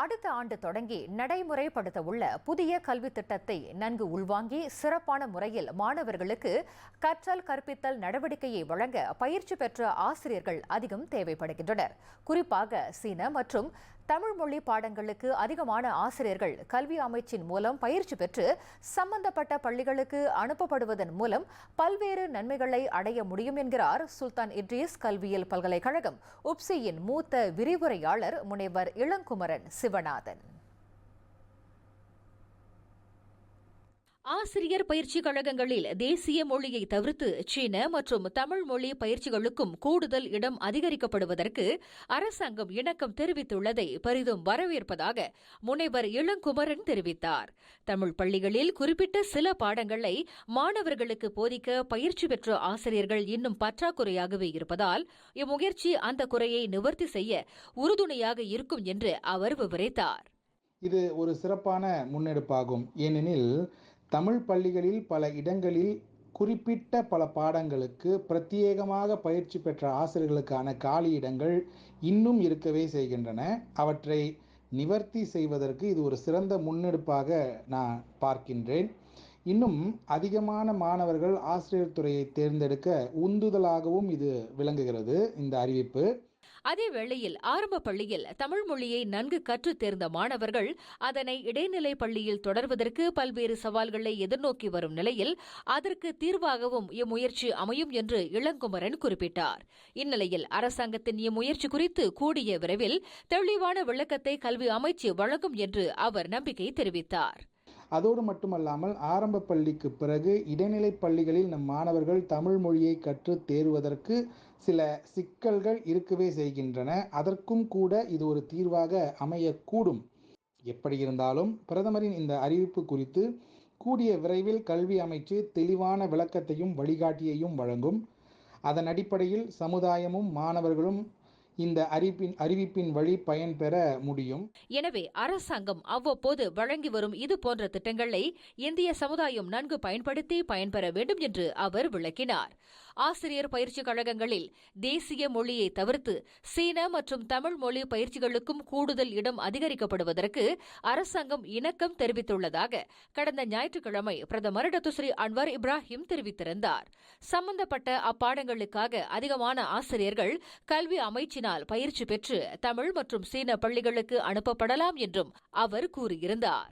அடுத்த ஆண்டு தொடங்கி நடைமுறைப்படுத்த உள்ள புதிய கல்வித் திட்டத்தை நன்கு உள்வாங்கி சிறப்பான முறையில் மாணவர்களுக்கு கற்றல் கற்பித்தல் நடவடிக்கையை வழங்க பயிற்சி பெற்ற ஆசிரியர்கள் அதிகம் தேவைப்படுகின்றனர். குறிப்பாக சீன மற்றும் தமிழ் மொழி பாடங்களுக்கு அதிகமான ஆசிரியர்கள் கல்வி அமைச்சின் மூலம் பயிற்சி பெற்று சம்பந்தப்பட்ட பள்ளிகளுக்கு அனுப்பப்படுவதன் மூலம் பல்வேறு நன்மைகளை அடைய முடியும் என்கிறார் சுல்தான் இட்ரீஸ் கல்வியியல் பல்கலைக்கழகம் உப்சியின் மூத்த விரிவுரையாளர் முனைவர் இளங்குமரன் சிவநாதன். ஆசிரியர் பயிற்சி கழகங்களில் தேசிய மொழியை தவிர்த்து சீன மற்றும் தமிழ் மொழி பயிற்சிகளுக்கும் கூடுதல் இடம் அதிகரிக்கப்படுவதற்கு அரசாங்கம் இணக்கம் தெரிவித்துள்ளதை பெரிதும் வரவேற்பதாக முனைவர் இளங்குமரன் தெரிவித்தார். தமிழ் பள்ளிகளில் குறிப்பிட்ட சில பாடங்களை மாணவர்களுக்கு போதிக்க பயிற்சி பெற்ற ஆசிரியர்கள் இன்னும் பற்றாக்குறையாகவே இருப்பதால் இம்முயற்சி அந்த குறையை நிவர்த்தி செய்ய உறுதுணையாக இருக்கும் என்று அவர் விவரித்தார். இது ஒரு சிறப்பான முன்னெடுப்பாகும். ஏனெனில் தமிழ் பள்ளிகளில் பல இடங்களில் குறிப்பிட்ட பல பாடங்களுக்கு பிரத்யேகமாக பயிற்சி பெற்ற ஆசிரியர்களுக்கான காலி இடங்கள் இன்னும் இருக்கவே செய்கின்றன. அவற்றை நிவர்த்தி செய்வதற்கு இது ஒரு சிறந்த முன்னெடுப்பாக நான் பார்க்கின்றேன். இன்னும் அதிகமான மாணவர்கள் ஆசிரியர் துறையை தேர்ந்தெடுக்க உந்துதலாகவும் இது விளங்குகிறது இந்த அறிவிப்பு. அதேவேளையில் ஆரம்ப பள்ளியில் தமிழ் மொழியை நன்கு கற்றுத் தேர்ந்த மாணவர்கள் அதனை இடைநிலை பள்ளியில் தொடர்வதற்கு பல்வேறு சவால்களை எதிர்நோக்கி வரும் நிலையில் அதற்கு தீர்வாகவும் இம்முயற்சி அமையும் என்று இளங்குமரன் குறிப்பிட்டார். இந்நிலையில் அரசாங்கத்தின் இம்முயற்சி குறித்து கூடிய விரைவில் தெளிவான விளக்கத்தை கல்வி அமைச்சு வழங்கும் என்று அவர் நம்பிக்கை தெரிவித்தார். அதோடு மட்டுமல்லாமல் ஆரம்ப பள்ளிக்கு பிறகு இடைநிலை பள்ளிகளில் நம் மாணவர்கள் தமிழ் மொழியை கற்று தேர்வதற்கு சில சிக்கல்கள் இருக்கவே செய்கின்றன. அதற்கும் கூட இது ஒரு தீர்வாக அமையக்கூடும். எப்படி இருந்தாலும் பிரதமரின் இந்த அறிவிப்பு குறித்து கூடிய விரைவில் கல்வி அமைச்சு தெளிவான விளக்கத்தையும் வழிகாட்டியையும் வழங்கும். அதன் அடிப்படையில் சமுதாயமும் மாணவர்களும் இந்த அறிவிப்பின் வழி பயன்பெற முடியும். எனவே அரசாங்கம் அவ்வப்போது வழங்கி வரும் இதுபோன்ற திட்டங்களை இந்திய சமுதாயம் நன்கு பயன்படுத்தி பயன்பெற வேண்டும் என்று அவர் விளக்கினார். ஆசிரியர் பயிற்சி கழகங்களில் தேசிய மொழியை தவிர்த்து சீன மற்றும் தமிழ் மொழி பயிற்சிகளுக்கும் கூடுதல் இடம் அதிகரிக்கப்படுவதற்கு அரசாங்கம் இணக்கம் தெரிவித்துள்ளதாக கடந்த ஞாயிற்றுக்கிழமை பிரதமர் டாக்டர் அன்வர் இப்ராஹிம் தெரிவித்திருந்தார். சம்பந்தப்பட்ட அப்பாடங்களுக்காக அதிகமான ஆசிரியர்கள் கல்வி அமைச்சினால் பயிற்சி பெற்று தமிழ் மற்றும் சீன பள்ளிகளுக்கு அனுப்பப்படலாம் என்றும் அவர் கூறியிருந்தார்.